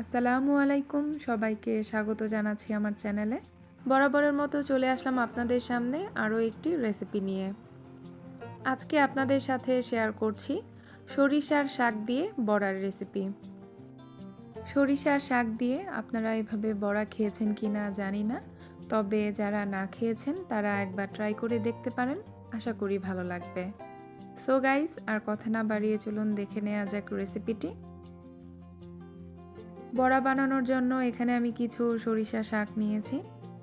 আসসালামু আলাইকুম, সবাইকে স্বাগত জানাচ্ছি আমার চ্যানেলে। বরাবরের মতো চলে আসলাম আপনাদের সামনে আরও একটি রেসিপি নিয়ে। আজকে আপনাদের সাথে শেয়ার করছি সরিষার শাক দিয়ে বড়ার রেসিপি। সরিষার শাক দিয়ে আপনারা এভাবে বড়া খেয়েছেন কিনা জানি না, তবে যারা না খেয়েছেন তারা একবার ট্রাই করে দেখতে পারেন, আশা করি ভালো লাগবে। সো গাইস, আর কথা না বাড়িয়ে চলুন দেখে নেওয়া যাক রেসিপিটি। বড়া বানানোর জন্য এখানে আমি কিছু সরিষা শাক নিয়েছি।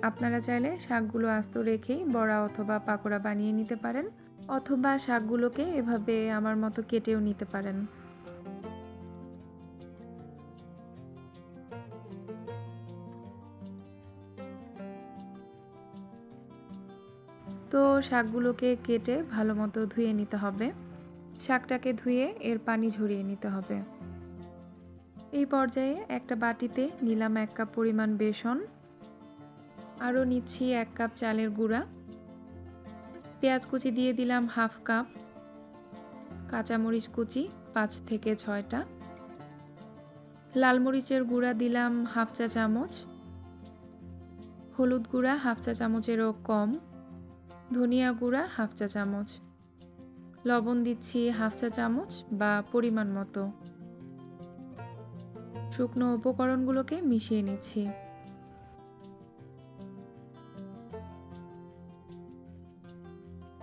আপনারা চাইলে শাকগুলো আস্ত রেখেই বড়া অথবা পাকোড়া বানিয়ে নিতে পারেন, অথবা শাকগুলোকে এভাবে আমার মতো কেটেও নিতে পারেন। তো শাকগুলোকে কেটে ভালো মতো ধুয়ে নিতে হবে। শাকটাকে ধুয়ে এর পানি ঝরিয়ে নিতে হবে। এই পর্যায়ে একটা বাটিতে নিলাম 1 কাপ পরিমাণ বেসন, আরও নিচ্ছি 1 কাপ চালের গুঁড়া, পেঁয়াজ কুচি দিয়ে দিলাম 1/2 কাপ, কাঁচামরিচ কুচি 5 থেকে 6টা, লাল মরিচের গুঁড়া দিলাম 1/2 চা চামচ, হলুদ গুঁড়া 1/2 চা চামচেরও কম, ধনিয়া গুঁড়া 1/2 চা চামচ, লবণ দিচ্ছি 1/2 চা চামচ বা পরিমাণ মতো। শুকনো উপকরণগুলোকে মিশিয়ে নিচ্ছি।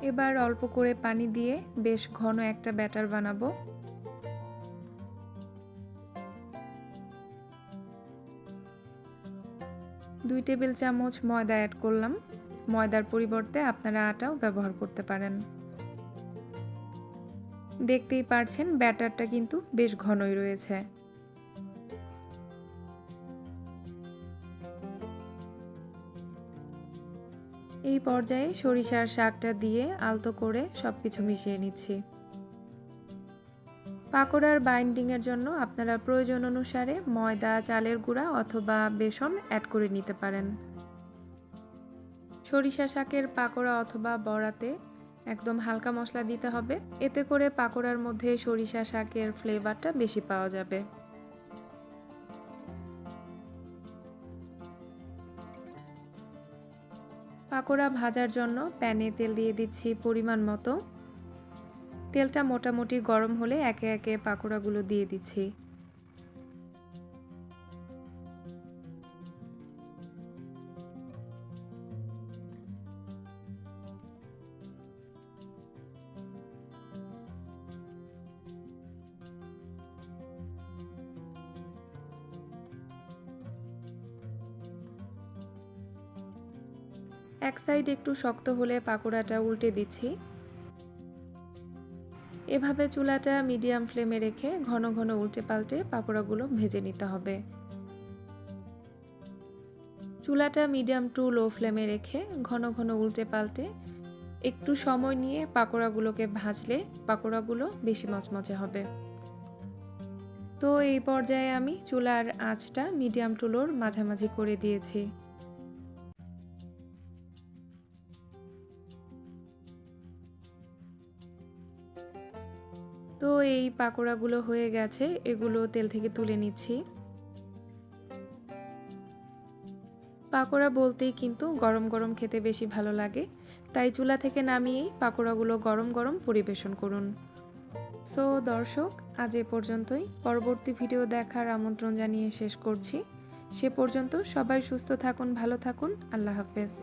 এবার অল্প করে পানি দিয়ে বেশ ঘন একটা ব্যাটার বানাবো। দুই টেবিল চামচ ময়দা অ্যাড করলাম। ময়দার পরিবর্তে আপনারা আটাও ব্যবহার করতে পারেন। দেখতেই পারছেন ব্যাটারটা কিন্তু বেশ ঘনই রয়েছে। এই পর্যায়ে সরিষার শাকটা দিয়ে আলতো করে সবকিছু মিশিয়ে নিচ্ছি। পাকোড়ার বাইন্ডিংয়ের জন্য আপনারা প্রয়োজন অনুসারে ময়দা, চালের গুঁড়া অথবা বেসন অ্যাড করে নিতে পারেন। সরিষা শাকের পাকোড়া অথবা বড়াতে একদম হালকা মশলা দিতে হবে, এতে করে পাকোড়ার মধ্যে সরিষা শাকের ফ্লেভারটা বেশি পাওয়া যাবে। পাকোড়া ভাজার জন্য প্যানে তেল দিয়ে দিচ্ছি পরিমাণ মতো। তেলটা মোটামুটি গরম হলে একে একে পাকোড়াগুলো দিয়ে দিচ্ছি। এক সাইড একটু শক্ত হলে পাকোড়াটা উল্টে দিচ্ছি। এভাবে চুলাটা মিডিয়াম ফ্লেমে রেখে ঘন ঘন উল্টে পাল্টে পাকোড়াগুলো ভেজে নিতে হবে। চুলাটা মিডিয়াম টু লো ফ্লেমে রেখে ঘন ঘন উল্টে পাল্টে একটু সময় নিয়ে পাকোড়াগুলোকে ভাজলে পাকোড়াগুলো বেশি মচমচে হবে। তো এই পর্যায়ে আমি চুলার আঁচটা মিডিয়াম টু লোর মাঝামাঝি করে দিয়েছি। তো এই পাকোড়াগুলো হয়ে গেছে, এগুলো তেল থেকে তুলে নিচ্ছি। পাকোড়া বলতেই কিন্তু গরম গরম খেতে বেশি ভালো লাগে, তাই চুলা থেকে নামিয়েই পাকোড়াগুলো গরম গরম পরিবেশন করুন। সো দর্শক, আজ এ পর্যন্তই। পরবর্তী ভিডিও দেখার আমন্ত্রণ জানিয়ে শেষ করছি। সে পর্যন্ত সবাই সুস্থ থাকুন, ভালো থাকুন। আল্লাহ হাফেজ।